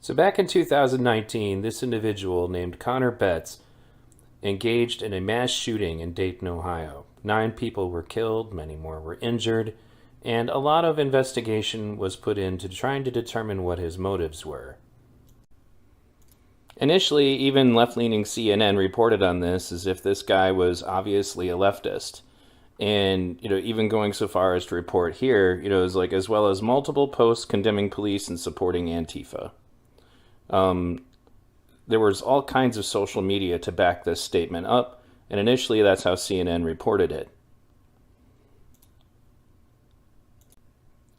So back in 2019, this individual named Connor Betts engaged in a mass shooting in Dayton, Ohio. 9 people were killed, many more were injured, and a lot of investigation was put into trying to determine what his motives were. Initially, even left-leaning CNN reported on this as if this guy was obviously a leftist. And, even going so far as to report here, as well as multiple posts condemning police and supporting Antifa. There was all kinds of social media to back this statement up, and initially that's how CNN reported it.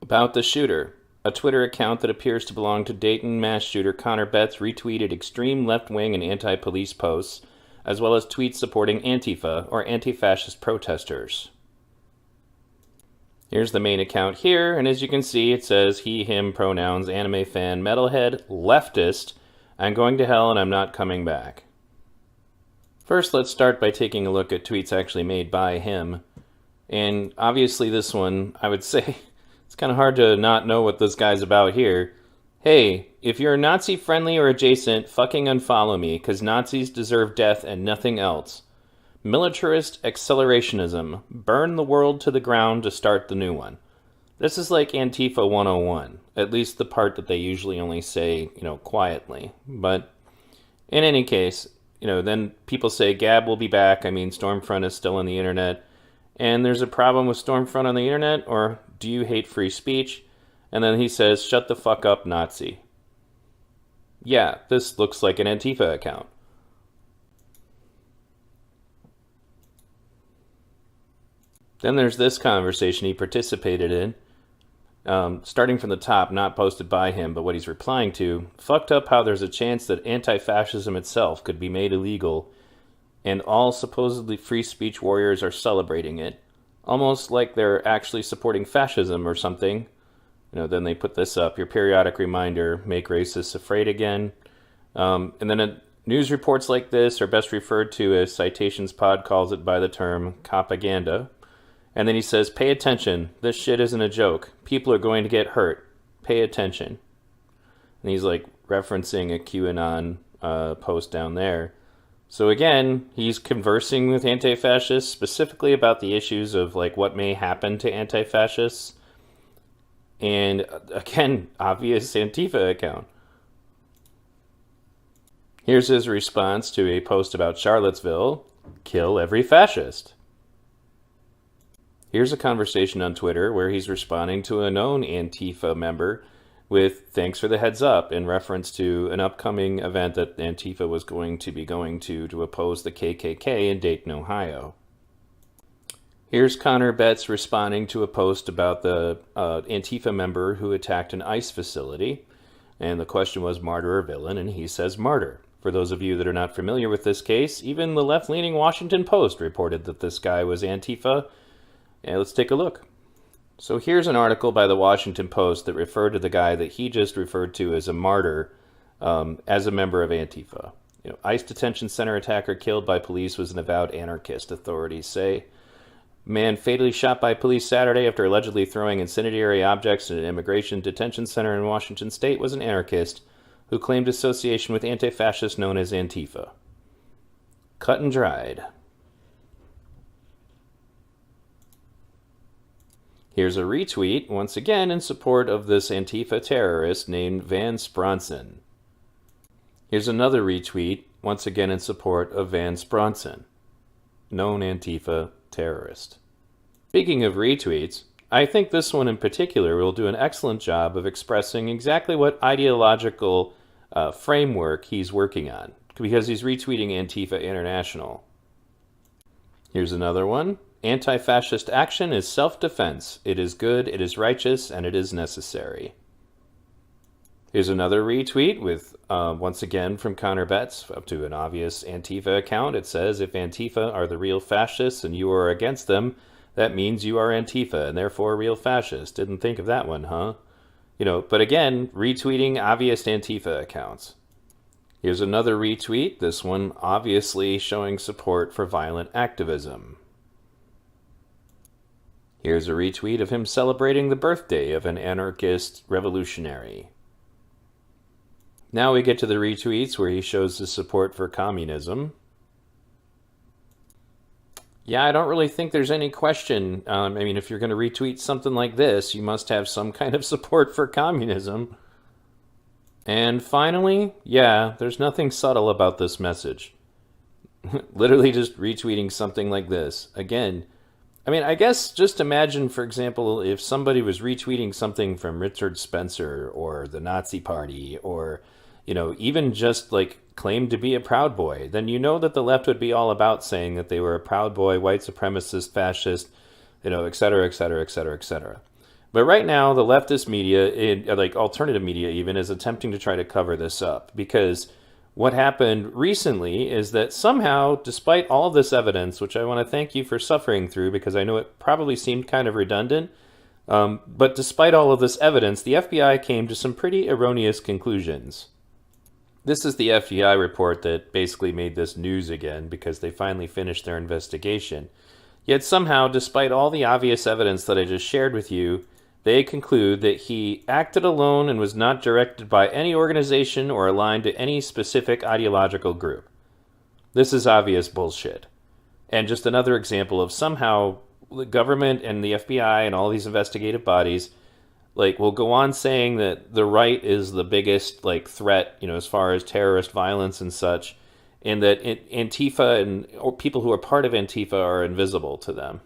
About the shooter. A Twitter account that appears to belong to Dayton mass shooter Connor Betts retweeted extreme left-wing and anti-police posts, as well as tweets supporting Antifa, or anti-fascist protesters. Here's the main account here, and as you can see, it says he, him, pronouns, anime fan, metalhead, leftist, I'm going to hell and I'm not coming back. First, let's start by taking a look at tweets actually made by him. And obviously this one, I would say, it's kind of hard to not know what this guy's about here. Hey, if you're Nazi-friendly or adjacent, fucking unfollow me, because Nazis deserve death and nothing else. Militarist accelerationism. Burn the world to the ground to start the new one. This is like Antifa 101, at least the part that they usually only say, quietly. But in any case, then people say Gab will be back. I mean, Stormfront is still on the internet. And there's a problem with Stormfront on the internet, or do you hate free speech? And then he says, shut the fuck up, Nazi. Yeah, this looks like an Antifa account. Then there's this conversation he participated in, starting from the top, not posted by him, but what he's replying to. Fucked up how there's a chance that anti-fascism itself could be made illegal, and all supposedly free speech warriors are celebrating it, almost like they're actually supporting fascism or something. Then they put this up, your periodic reminder, make racists afraid again. And then news reports like this are best referred to as Citations Pod calls it by the term propaganda. And then he says, pay attention. This shit isn't a joke. People are going to get hurt. Pay attention. And he's like referencing a QAnon post down there. So again, he's conversing with anti-fascists specifically about the issues of like what may happen to anti-fascists. And again, obvious Antifa account. Here's his response to a post about Charlottesville. Kill every fascist. Here's a conversation on Twitter where he's responding to a known Antifa member with thanks for the heads up in reference to an upcoming event that Antifa was going to be going to oppose the KKK in Dayton, Ohio. Here's Connor Betts responding to a post about the Antifa member who attacked an ICE facility. And the question was martyr or villain, and he says martyr. For those of you that are not familiar with this case, even the left-leaning Washington Post reported that this guy was Antifa. And let's take a look. So here's an article by the Washington Post that referred to the guy that he just referred to as a martyr as a member of Antifa. ICE detention center attacker killed by police was an avowed anarchist, authorities say. Man fatally shot by police Saturday after allegedly throwing incendiary objects in an immigration detention center in Washington state was an anarchist who claimed association with anti-fascists known as Antifa. Cut and dried. Here's a retweet, once again in support of this Antifa terrorist named Van Spronson. Here's another retweet, once again in support of Van Spronson, known Antifa terrorist. Speaking of retweets, I think this one in particular will do an excellent job of expressing exactly what ideological framework he's working on, because he's retweeting Antifa International. Here's another one. Anti-fascist action is self-defense. It is good, it is righteous, and it is necessary. Here's another retweet with, once again, from Connor Betts, up to an obvious Antifa account. It says, if Antifa are the real fascists and you are against them, that means you are Antifa and therefore a real fascist. Didn't think of that one, huh? But again, retweeting obvious Antifa accounts. Here's another retweet, this one obviously showing support for violent activism. Here's a retweet of him celebrating the birthday of an anarchist revolutionary. Now we get to the retweets where he shows his support for communism. Yeah, I don't really think there's any question. I mean, if you're going to retweet something like this, you must have some kind of support for communism. And finally, yeah, there's nothing subtle about this message. Literally just retweeting something like this. Again, I mean, I guess just imagine, for example, if somebody was retweeting something from Richard Spencer or the Nazi Party or, even just like claimed to be a Proud Boy, then you know that the left would be all about saying that they were a Proud Boy, white supremacist, fascist, et cetera, et cetera, et cetera, et cetera. But right now, the leftist media, like alternative media even, is attempting to try to cover this up because what happened recently is that somehow, despite all of this evidence, which I want to thank you for suffering through because I know it probably seemed kind of redundant, but despite all of this evidence, the FBI came to some pretty erroneous conclusions. This is the FBI report that basically made this news again because they finally finished their investigation. Yet somehow, despite all the obvious evidence that I just shared with you, they conclude that he acted alone and was not directed by any organization or aligned to any specific ideological group. This is obvious bullshit. And just another example of somehow the government and the FBI and all these investigative bodies will go on saying that the right is the biggest threat, as far as terrorist violence and such, and that Antifa or people who are part of Antifa are invisible to them.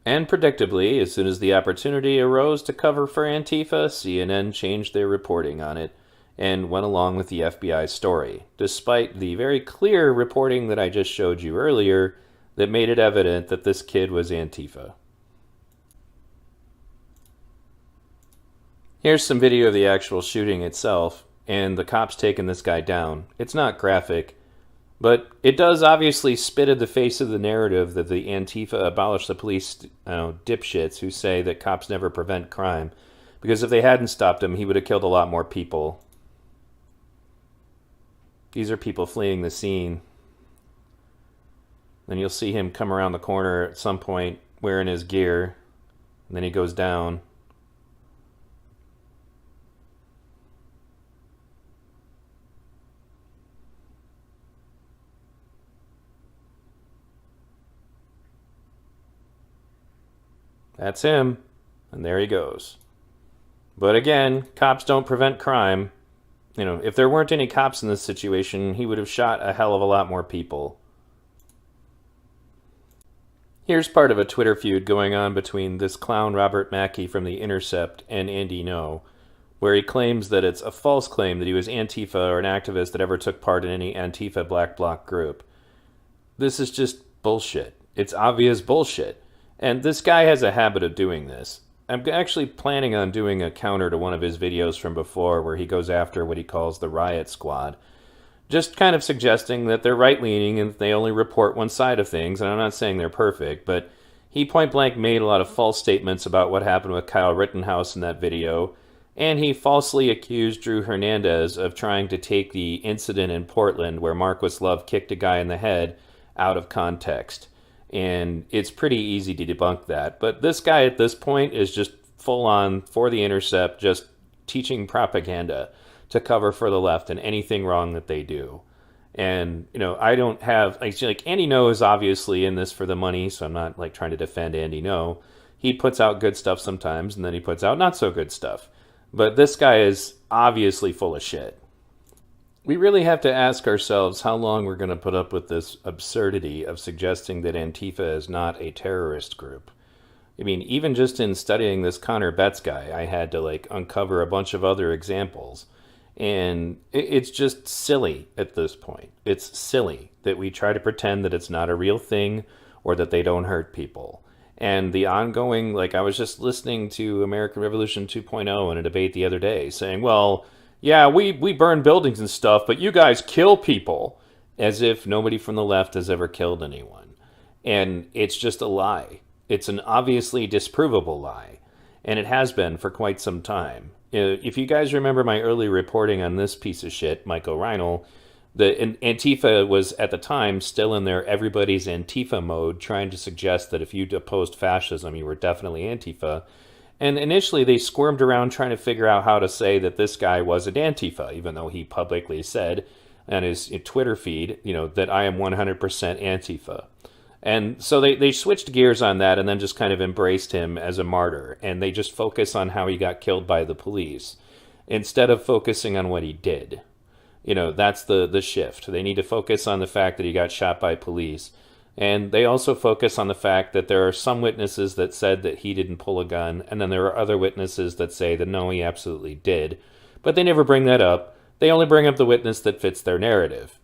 And predictably, as soon as the opportunity arose to cover for Antifa, CNN changed their reporting on it and went along with the FBI story, despite the very clear reporting that I just showed you earlier that made it evident that this kid was Antifa. Here's some video of the actual shooting itself, and the cops taking this guy down. It's not graphic, but it does obviously spit in the face of the narrative that the Antifa abolish the police dipshits who say that cops never prevent crime. Because if they hadn't stopped him, he would have killed a lot more people. These are people fleeing the scene. Then you'll see him come around the corner at some point wearing his gear. And then he goes down. That's him. And there he goes. But again, cops don't prevent crime. If there weren't any cops in this situation, he would have shot a hell of a lot more people. Here's part of a Twitter feud going on between this clown Robert Mackey from The Intercept and Andy No, where he claims that it's a false claim that he was Antifa or an activist that ever took part in any Antifa Black Bloc group. This is just bullshit. It's obvious bullshit. And this guy has a habit of doing this. I'm actually planning on doing a counter to one of his videos from before where he goes after what he calls the riot squad. Just kind of suggesting that they're right-leaning and they only report one side of things, and I'm not saying they're perfect, but he point-blank made a lot of false statements about what happened with Kyle Rittenhouse in that video, and he falsely accused Drew Hernandez of trying to take the incident in Portland where Marquis Love kicked a guy in the head out of context. And it's pretty easy to debunk that. But this guy at this point is just full-on, for The Intercept, just teaching propaganda to cover for the left and anything wrong that they do. And, I don't have... Andy No is obviously in this for the money, so I'm not, trying to defend Andy No. He puts out good stuff sometimes, and then he puts out not-so-good stuff. But this guy is obviously full of shit. We really have to ask ourselves how long we're going to put up with this absurdity of suggesting that Antifa is not a terrorist group. I mean, even just in studying this Connor Betts guy, I had to, uncover a bunch of other examples. And it's just silly at this point. It's silly that we try to pretend that it's not a real thing or that they don't hurt people. And the ongoing, I was just listening to American Revolution 2.0 in a debate the other day saying, well, yeah, we burn buildings and stuff, but you guys kill people, as if nobody from the left has ever killed anyone. And it's just a lie. It's an obviously disprovable lie, and it has been for quite some time. If you guys remember my early reporting on this piece of shit, Michael Reinl, the Antifa was at the time still in their everybody's Antifa mode, trying to suggest that if you opposed fascism, you were definitely Antifa. And initially they squirmed around trying to figure out how to say that this guy wasn't Antifa, even though he publicly said on his Twitter feed, that I am 100% Antifa. And so they switched gears on that and then just kind of embraced him as a martyr. And they just focus on how he got killed by the police instead of focusing on what he did. That's the shift. They need to focus on the fact that he got shot by police. And they also focus on the fact that there are some witnesses that said that he didn't pull a gun. And then there are other witnesses that say that no, he absolutely did. But they never bring that up. They only bring up the witness that fits their narrative.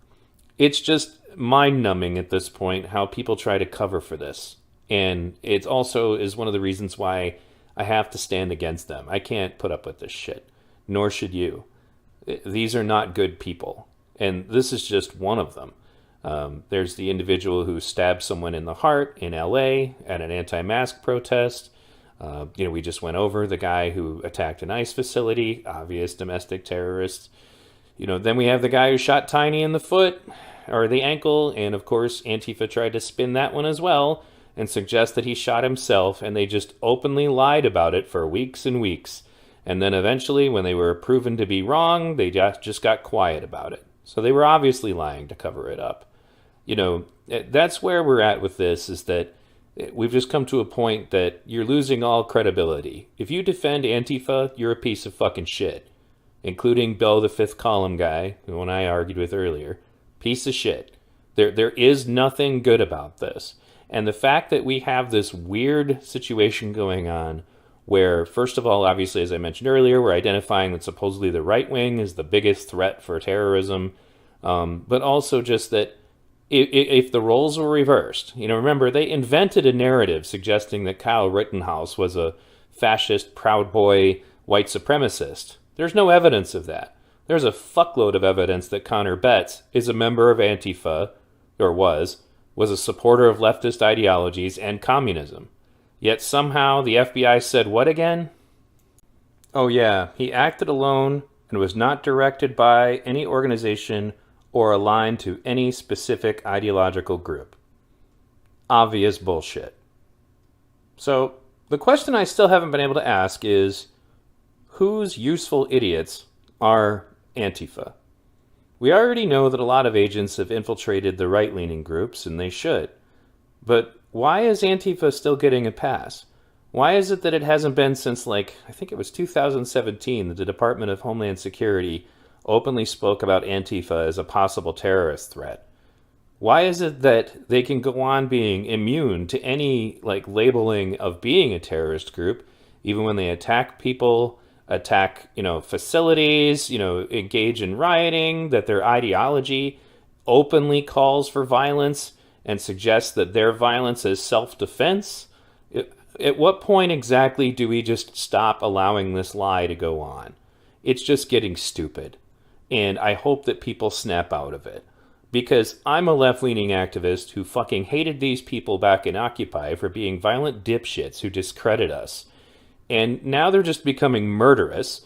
It's just mind-numbing at this point how people try to cover for this. And it also is one of the reasons why I have to stand against them. I can't put up with this shit. Nor should you. These are not good people. And this is just one of them. There's the individual who stabbed someone in the heart in LA at an anti-mask protest. We just went over the guy who attacked an ICE facility, obvious domestic terrorist. Then we have the guy who shot Tiny in the foot or the ankle. And of course, Antifa tried to spin that one as well and suggest that he shot himself. And they just openly lied about it for weeks and weeks. And then eventually, when they were proven to be wrong, they just got quiet about it. So they were obviously lying to cover it up. That's where we're at with this, is that we've just come to a point that you're losing all credibility. If you defend Antifa, you're a piece of fucking shit. Including Bill, the fifth column guy, who I argued with earlier. Piece of shit. There is nothing good about this. And the fact that we have this weird situation going on where, first of all, obviously, as I mentioned earlier, we're identifying that supposedly the right wing is the biggest threat for terrorism. But also just that if the roles were reversed, remember, they invented a narrative suggesting that Kyle Rittenhouse was a fascist, Proud Boy, white supremacist. There's no evidence of that. There's a fuckload of evidence that Connor Betts is a member of Antifa, or was a supporter of leftist ideologies and communism. Yet somehow the FBI said what again? Oh yeah, he acted alone and was not directed by any organization or aligned to any specific ideological group. Obvious bullshit. So the question I still haven't been able to ask is, whose useful idiots are Antifa? We already know that a lot of agents have infiltrated the right-leaning groups, and they should. But why is Antifa still getting a pass? Why is it that it hasn't been since, I think it was 2017, that the Department of Homeland Security openly spoke about Antifa as a possible terrorist threat? Why is it that they can go on being immune to any, labeling of being a terrorist group, even when they attack people, attack, facilities, engage in rioting, that their ideology openly calls for violence and suggests that their violence is self-defense? At what point exactly do we just stop allowing this lie to go on? It's just getting stupid. And I hope that people snap out of it. Because I'm a left-leaning activist who fucking hated these people back in Occupy for being violent dipshits who discredit us. And now they're just becoming murderous,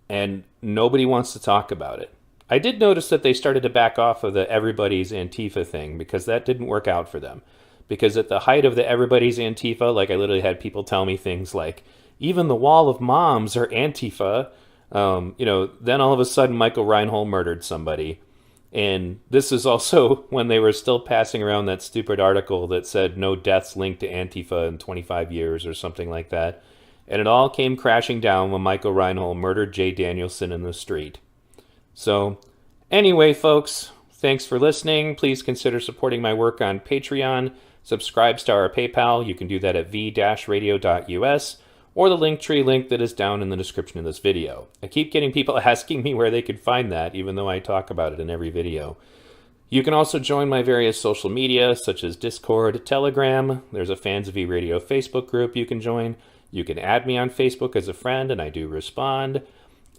and nobody wants to talk about it. I did notice that they started to back off of the everybody's Antifa thing, because that didn't work out for them. Because at the height of the everybody's Antifa, I literally had people tell me things like, even the wall of moms are Antifa. Then all of a sudden Michael Reinhold murdered somebody. And this is also when they were still passing around that stupid article that said no deaths linked to Antifa in 25 years or something like that. And it all came crashing down when Michael Reinhold murdered Jay Danielson in the street. So, anyway, folks, thanks for listening. Please consider supporting my work on Patreon. Subscribe to our PayPal. You can do that at v-radio.us or the Linktree link that is down in the description of this video. I keep getting people asking me where they could find that, even though I talk about it in every video. You can also join my various social media, such as Discord, Telegram. There's a Fans of E-Radio Facebook group you can join. You can add me on Facebook as a friend, and I do respond.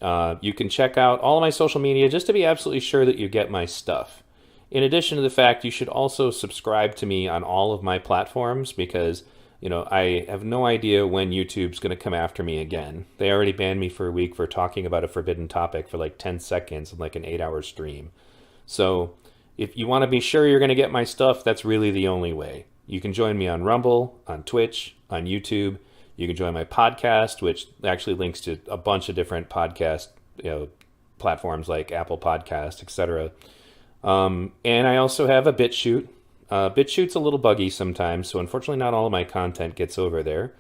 You can check out all of my social media just to be absolutely sure that you get my stuff. In addition to the fact, you should also subscribe to me on all of my platforms, because I have no idea when YouTube's going to come after me again. They already banned me for a week for talking about a forbidden topic for 10 seconds in an 8-hour stream. So if you want to be sure you're going to get my stuff, that's really the only way. You can join me on Rumble, on Twitch, on YouTube. You can join my podcast, which actually links to a bunch of different podcast, platforms like Apple Podcast, etc. And I also have a BitChute. BitChute's a little buggy sometimes, so unfortunately not all of my content gets over there.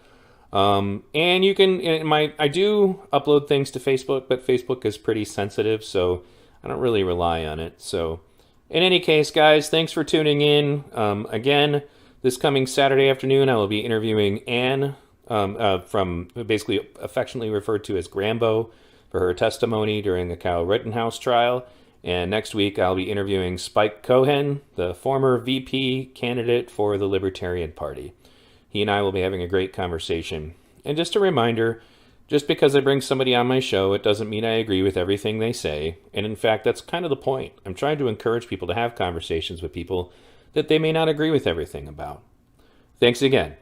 And you can, I do upload things to Facebook, but Facebook is pretty sensitive, so I don't really rely on it. So in any case, guys, thanks for tuning in. Again, this coming Saturday afternoon, I will be interviewing Anne, from basically affectionately referred to as Grambo, for her testimony during the Kyle Rittenhouse trial. And next week, I'll be interviewing Spike Cohen, the former VP candidate for the Libertarian Party. He and I will be having a great conversation. And just a reminder, just because I bring somebody on my show, it doesn't mean I agree with everything they say. And in fact, that's kind of the point. I'm trying to encourage people to have conversations with people that they may not agree with everything about. Thanks again.